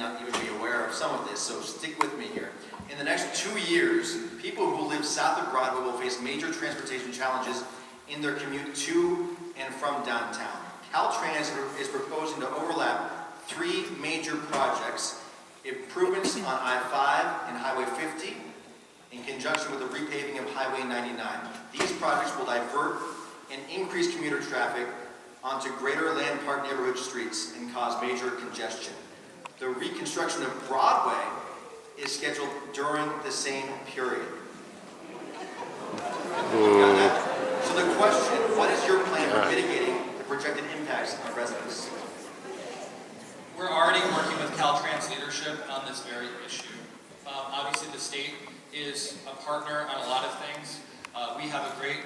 not even be aware of some of this, so stick with me here. In the next 2 years, people who live south of Broadway will face major transportation challenges in their commute to and from downtown. Caltrans is proposing to overlap 3 major projects: improvements on I-5 and Highway 50 in conjunction with the repaving of Highway 99. These projects will divert and increase commuter traffic onto Greater Land Park neighborhood streets and cause major congestion. The reconstruction of Broadway is scheduled during the same period. So the question, what is your plan for mitigating the projected impacts on residents? We're already working with Caltrans leadership on this very issue. Obviously the state is a partner on a lot of things. We have a great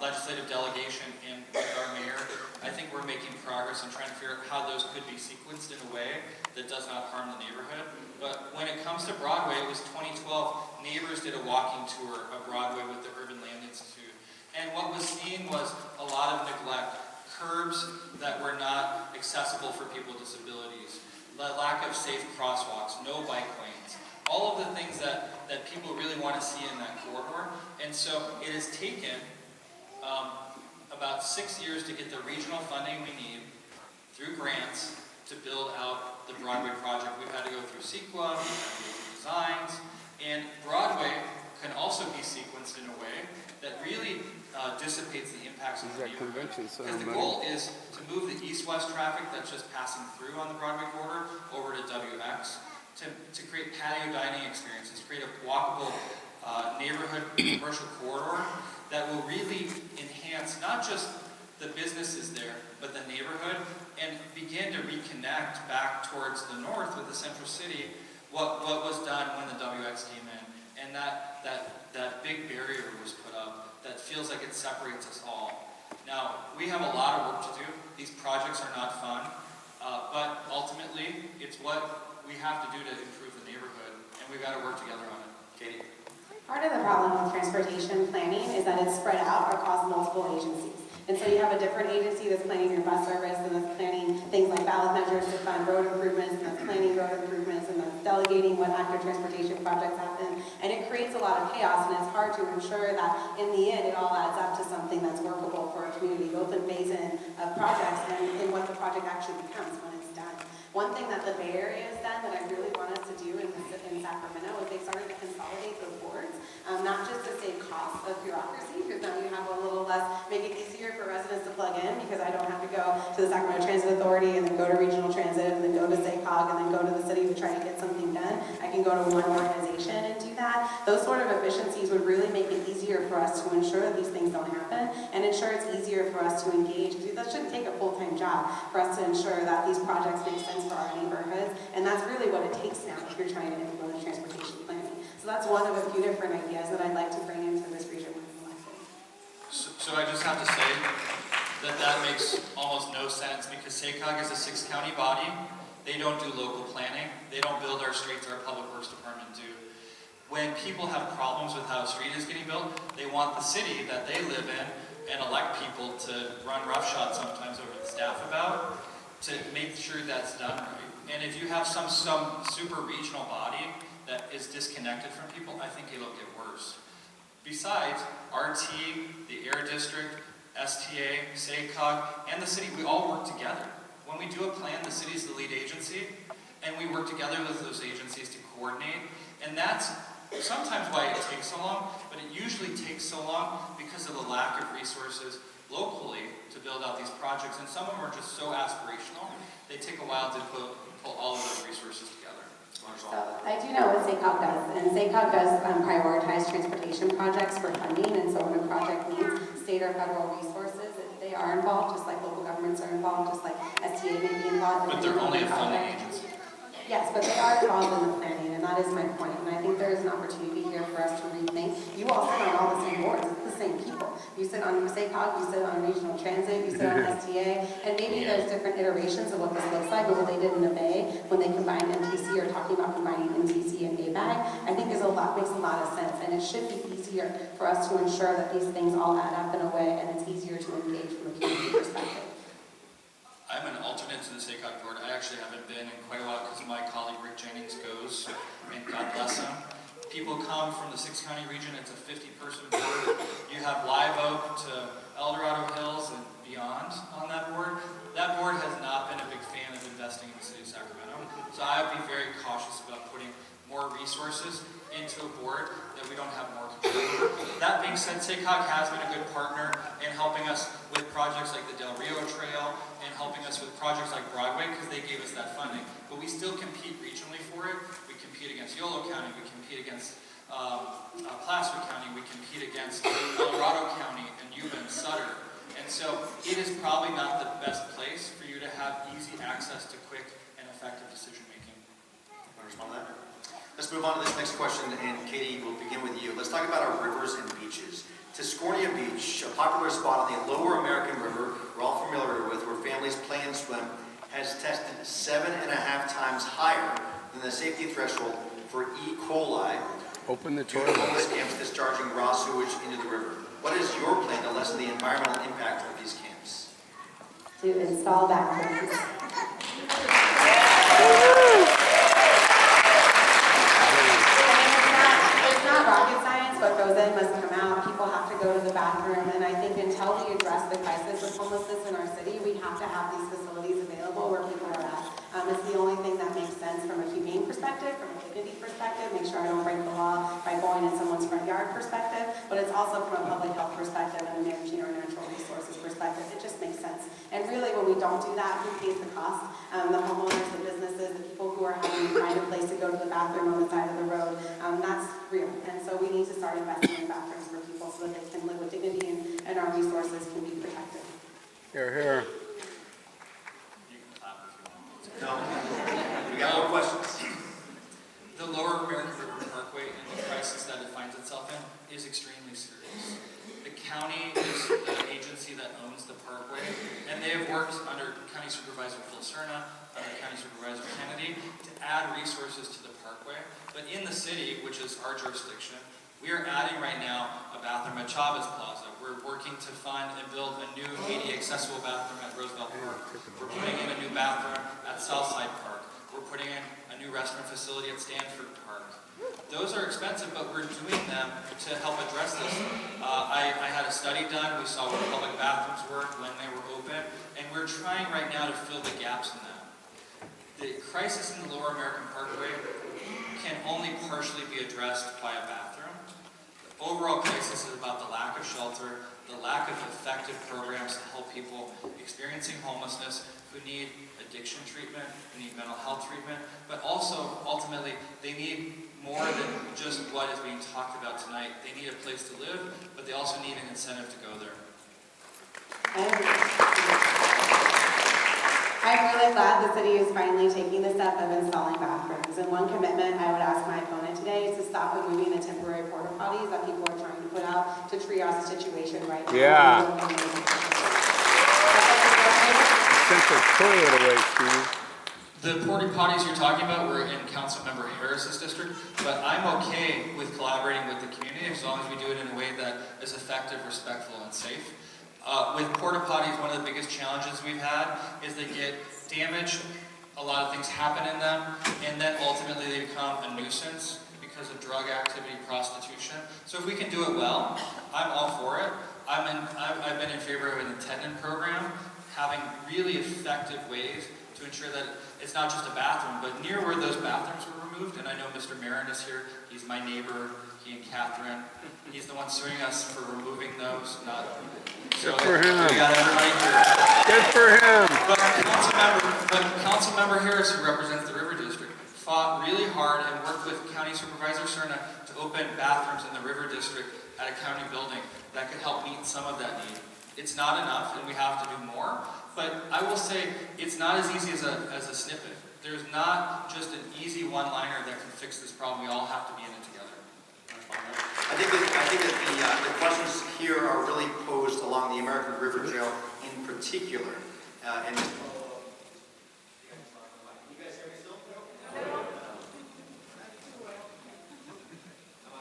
legislative delegation in with our mayor. I think we're making progress in trying to figure out how those could be sequenced in a way that does not harm the neighborhood. But when it comes to Broadway, it was 2012, neighbors did a walking tour of Broadway with the Urban Land Institute. And what was seen was a lot of neglect, curbs that were not accessible for people with disabilities, the lack of safe crosswalks, no bike lanes, all of the things that people really want to see in that corridor. And so it has taken about 6 years to get the regional funding we need through grants to build out the Broadway project. We've had to go through CEQA, we've had to go through designs, and Broadway can also be sequenced in a way that really dissipates the impacts of the neighborhood. Because the goal is to move the east-west traffic that's just passing through on the Broadway corridor over to WX, to create patio dining experiences, create a walkable neighborhood commercial corridor that will really enhance not just the businesses there, but the neighborhood, and begin to reconnect back towards the north with the central city, what was done when the WX came in. And that big barrier was put up that feels like it separates us all. Now, we have a lot of work to do. These projects are not fun, but ultimately, it's what we have to do to improve the neighborhood, and we've got to work together on it. Katie? Part of the problem with transportation planning is that it's spread out across multiple agencies. And so you have a different agency that's planning your bus service, and that's planning things like ballot measures to fund road improvements, and that's planning road improvements, and that's delegating what active transportation projects happen. And it creates a lot of chaos, and it's hard to ensure that in the end it all adds up to something that's workable for a community, both in phase in of projects and in what the project actually becomes when it's done. One thing that the Bay Area has done that I really want us to do in Sacramento is they started to consolidate the boards, not just to save costs of bureaucracy, because now you have a little less, make it easier for residents to plug in, because I don't have to go to the Sacramento Transit Authority and then go to Regional Transit and then go to SACOG and then go to the city to try to get something done. I can go to one organization and do that. Those sort of efficiencies would really make it easier for us to ensure that these things don't happen and ensure it's easier for us to engage. That shouldn't take a full-time job for us to ensure that these projects make sense for our neighborhoods, and that's really what it takes now if you're trying to implement transportation planning. So that's one of a few different ideas that I'd like to bring into this region when I'm elected. So I just have to say that makes almost no sense, because SACOG is a 6-county body. They don't do local planning. They don't build our streets. Our public works department do. When people have problems with how a street is getting built, they want the city that they live in and elect people to run roughshod sometimes over the staff about, to make sure that's done right. And if you have some super regional body that is disconnected from people, I think it'll get worse. Besides, RT, the Air District, STA, SACOG, and the city, we all work together. When we do a plan, the city is the lead agency, and we work together with those agencies to coordinate, and that's sometimes why it takes so long, but it usually takes so long because of the lack of resources locally to build out these projects, and some of them are just so aspirational, they take a while to pull all of those resources together. So I do know what SACOG does, and SACOG does prioritize transportation projects for funding, and so when a project needs state or federal resources, they are involved, just like local governments are involved, just like STA may be involved. But they're only a funding agency. Yes, but they are involved in the planning, and that is my point. And I think there is an opportunity here for us to rethink. You all sit on all the same boards. It's the same people. You sit on SACOG, you sit on Regional Transit, you sit on STA, and maybe there's different iterations of what this looks like, but what they did in the Bay when they combined MTC, or talking about combining MTC and ABAG, I think makes a lot of sense. And it should be easier for us to ensure that these things all add up in a way, and it's easier to engage from a community perspective. I'm an alternate to the SACOG board. I actually haven't been in quite a while because my colleague people come from the 6-county region. It's a 50-person board. You have Live Oak to El Dorado Hills and beyond on that board. That board has not been a big fan of investing in the city of Sacramento. So I would be very cautious about putting more resources into a board that we don't have more control over. That being said, SACOG has been a good partner in helping us with projects like the Del Rio Trail and helping us with projects like Broadway because they gave us that funding. But we still compete regionally for it. We compete against Yolo County. We compete against Placer County. We compete against El Dorado County and Yuba and Sutter. And so it is probably not the best place for you to have easy access to quick and effective decision making. Want to respond to that? Let's move on to this next question, and Katie, we'll begin with you. Let's talk about our rivers and beaches. Tiscornia Beach, a popular spot on the Lower American River we're all familiar with, where families play and swim, has tested 7.5 times higher than the safety threshold for E. coli. Open the due to toilet. homeless camps discharging raw sewage into the river. What is your plan to lessen the environmental impact of these camps? To install bathrooms. It's not rocket science. What goes in must come out. People have to go to the bathroom. And I think until we address the crisis of homelessness in our city, we have to have these facilities available where people are at. It's the only thing that makes sense from a humane perspective, from a dignity perspective, make sure I don't break the law by going in someone's front yard perspective, but it's also from a public health perspective and a managing our natural resources perspective. It just makes sense. And really, when we don't do that, who pays the cost? The homeowners, the businesses, the people who are having to find a place to go to the bathroom on the side of the road. That's real. And so we need to start investing in bathrooms for people so that they can live with dignity and our resources can be protected. Here, here. No. We got more questions. The Lower American River Parkway and the crisis that it finds itself in is extremely serious. The county is the agency that owns the parkway, and they have worked under County Supervisor Phil Cerna, under County Supervisor Kennedy, to add resources to the parkway. But in the city, which is our jurisdiction, we are adding right now a bathroom at Chavez Plaza. We're working to fund and build a new ADA accessible bathroom at Roosevelt Park. We're putting in a new bathroom at Southside Park. We're putting in a new restaurant facility at Stanford Park. Those are expensive, but we're doing them to help address this. I had a study done. We saw where public bathrooms were when they were open, and we're trying right now to fill the gaps in that. The crisis in the Lower American Parkway can only partially be addressed by a bathroom. The overall crisis is about the lack of shelter, the lack of effective programs to help people experiencing homelessness who need addiction treatment, who need mental health treatment, but also, ultimately, they need more than just what is being talked about tonight. They need a place to live, but they also need an incentive to go there. I'm really glad the city is finally taking the step of installing bathrooms. And one commitment I would ask my opponent today is to stop removing the temporary porta potties that people are trying to put out to triage the situation right now. Yeah. Sent the toilet away, Steve. The porta potties you're talking about were in Councilmember Harris's district, but I'm okay with collaborating with the community as long as we do it in a way that is effective, respectful, and safe. With porta potties, one of the biggest challenges we've had is they get damaged, a lot of things happen in them, and then ultimately they become a nuisance because of drug activity, prostitution. So if we can do it well, I'm all for it. I've been in favor of an attendant program, having really effective ways to ensure that it's not just a bathroom, but near where those bathrooms were removed, and I know Mr. Marin is here, he's my neighbor, he and Catherine, he's the one suing us for removing those, not... So, good for him. We got everybody here. Good for him. But Councilmember Harris, who represents the River District, fought really hard and worked with County Supervisor Cerna to open bathrooms in the River District at a county building that could help meet some of that need. It's not enough, and we have to do more, but I will say it's not as easy as a snippet. There's not just an easy one-liner that can fix this problem. We all have to be in it together. I think that the questions here are really posed along the American River Trail in particular. And you guys hear me still?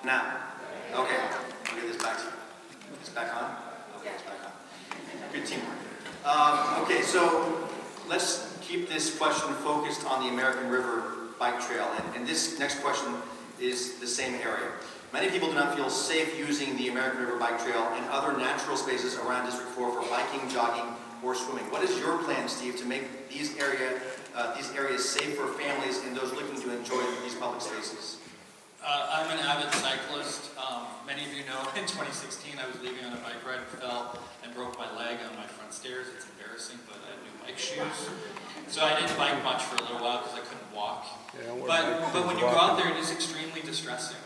Now. Okay. I'll get this back to you. It's back on? Okay, it's back on. Good teamwork. Okay, so let's keep this question focused on the American River Bike Trail. And this next question is the same area. Many people do not feel safe using the American River Bike Trail and other natural spaces around District 4 for biking, jogging, or swimming. What is your plan, Steve, to make these areas safe for families and those looking to enjoy these public spaces? I'm an avid cyclist. Many of you know in 2016 I was leaving on a bike ride, fell and broke my leg on my front stairs. It's embarrassing, but I have new bike shoes. So I didn't bike much for a little while because I couldn't walk. Yeah, But when you go out there, it is extremely distressing.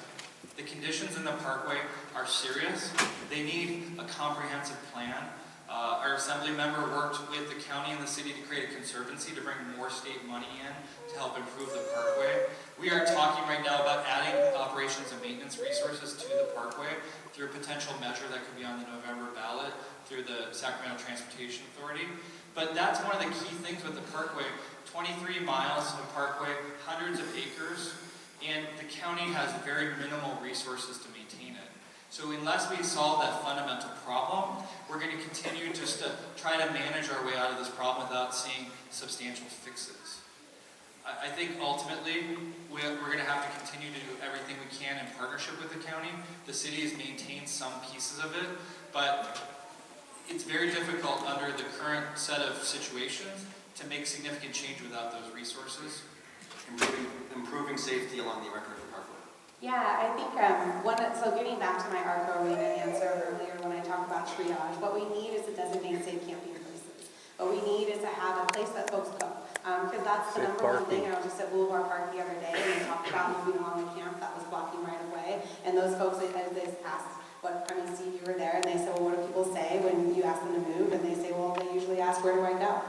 The conditions in the parkway are serious. They need a comprehensive plan. Our assembly member worked with the county and the city to create a conservancy to bring more state money in to help improve the parkway. We are talking right now about adding operations and maintenance resources to the parkway through a potential measure that could be on the November ballot through the Sacramento Transportation Authority. But that's one of the key things with the parkway. 23 miles of parkway, hundreds of acres, and the county has very minimal resources to maintain it. So unless we solve that fundamental problem, we're going to continue just to try to manage our way out of this problem without seeing substantial fixes. I think ultimately we're going to have to continue to do everything we can in partnership with the county. The city has maintained some pieces of it, but it's very difficult under the current set of situations to make significant change without those resources. Improving safety along the American River Parkway. Yeah, I think so getting back to my ARCO arena answer earlier when I talked about triage, what we need is to designate safe camping places. What we need is to have a place that folks go. Because that's the Safe number one parking. thing. I was just at Boulevard Park the other day and we talked about moving along the camp that was blocking right away. And those folks, they asked, Steve, you were there, and they said, well, what do people say when you ask them to move? And they say, well, they usually ask, where do I go?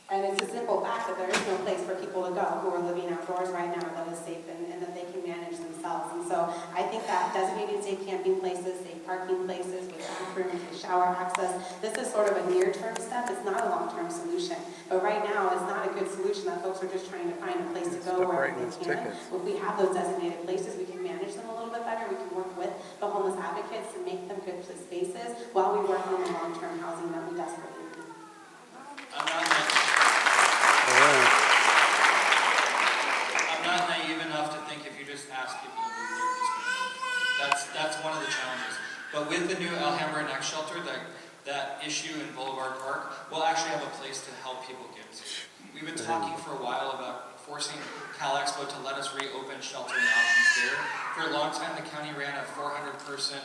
And it's a simple fact that there is no place for people to go who are living outdoors right now that is safe and that they can manage themselves. And so I think that designated safe camping places, safe parking places with bathrooms, with shower access, this is sort of a near-term step. It's not a long-term solution. But right now, it's not a good solution that folks are just trying to find a place to go wherever they can. If we have those designated places, we can manage them a little bit better. We can work with the homeless advocates and make them good spaces while we work on the long-term housing that we desperately need. I'm not naive enough to think if you just ask people to move here, just going to move. That's one of the challenges. But with the new Alhambra Next Shelter, that issue in Boulevard Park, we'll actually have a place to help people get to. We've been talking for a while about forcing Cal Expo to let us reopen sheltering options there. For a long time, the county ran a 400-person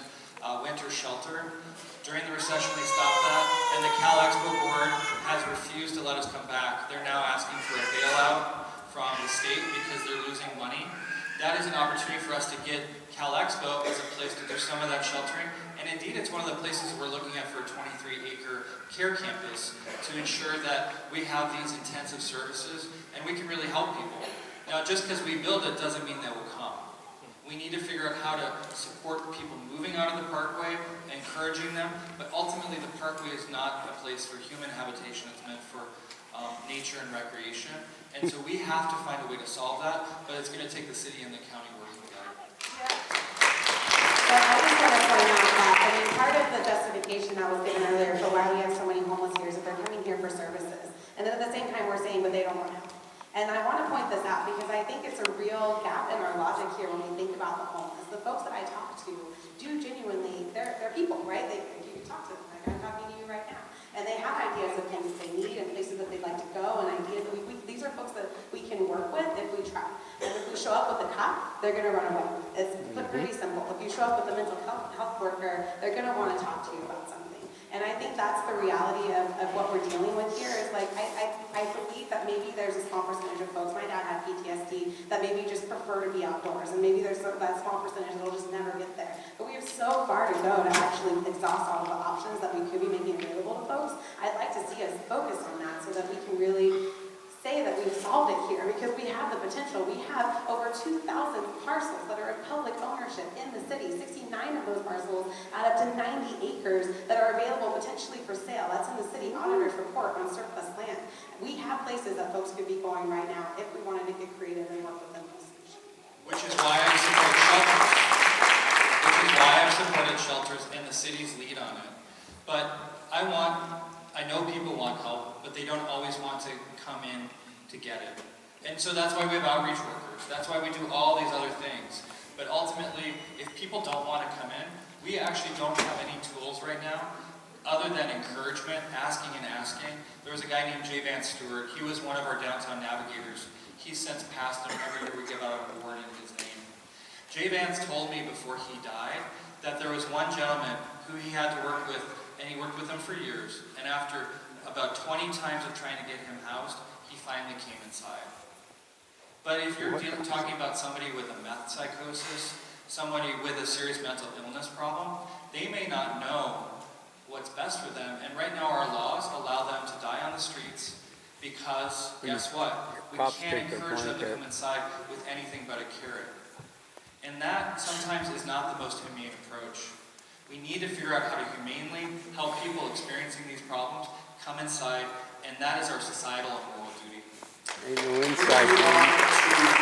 winter shelter. During the recession, they stopped that, and the Cal Expo board has refused to let us come back. They're now asking for a bailout from the state because they're losing money. That is an opportunity for us to get Cal Expo as a place to do some of that sheltering, and indeed it's one of the places we're looking at for a 23-acre care campus to ensure that we have these intensive services and we can really help people. Now, just because we build it doesn't mean they will come. We need to figure out how to support people moving out of the parkway, encouraging them, but ultimately the parkway is not a place for human habitation. It's meant for nature and recreation. And so we have to find a way to solve that, but it's going to take the city and the county working together. So I just want to point out that, part of the justification that was given earlier for why we have so many homeless here is that they're coming here for services. And then at the same time, we're saying, but they don't want help. And I want to point this out because I think it's a real gap in our logic here when we think about the homeless. The folks that I talk to do genuinely, they're people, right? You can talk to them, like I'm talking to you right now. And they have ideas of things that they need and places that they'd like to go and ideas that these are folks that we can work with if we try. And if we show up with a cop, they're going to run away. It's pretty simple. If you show up with a mental health worker, they're going to want to talk to you about something. And I think that's the reality of what we're dealing with here is like, I believe that maybe there's a small percentage of folks, my dad had PTSD, that maybe just prefer to be outdoors. And maybe there's that small percentage that will just never get there. But we have so far to go to actually exhaust all of the options that we could be making available to folks. I'd like to see us focus on that so that we can really say that we've solved it here because we have the potential. We have over 2,000 parcels that are in public ownership in the city. 69 of those parcels add up to 90 acres that are available potentially for sale. That's in the city auditor's report on surplus land. We have places that folks could be going right now if we wanted to get creative and work with them. Which is why I support shelters. Which is why I've supported shelters and the city's lead on it. But I know people want help, but they don't always want to come in to get it. And so that's why we have outreach workers. That's why we do all these other things. But ultimately, if people don't want to come in, we actually don't have any tools right now other than encouragement, asking and asking. There was a guy named J. Vance Stewart. He was one of our downtown navigators. He's since passed, and every year we give out an award in his name. J. Vance told me before he died that there was one gentleman who he had to work with, and he worked with him for years, and after about 20 times of trying to get him housed, he finally came inside. But if you're talking about somebody with a meth psychosis, somebody with a serious mental illness problem, they may not know what's best for them. And right now our laws allow them to die on the streets because, guess what? We can't encourage them to come inside with anything but a carrot. And that sometimes is not the most humane approach. We need to figure out how to humanely help people experiencing these problems come inside, and that is our societal and moral duty. Ain't no We're inside, going to move man. on to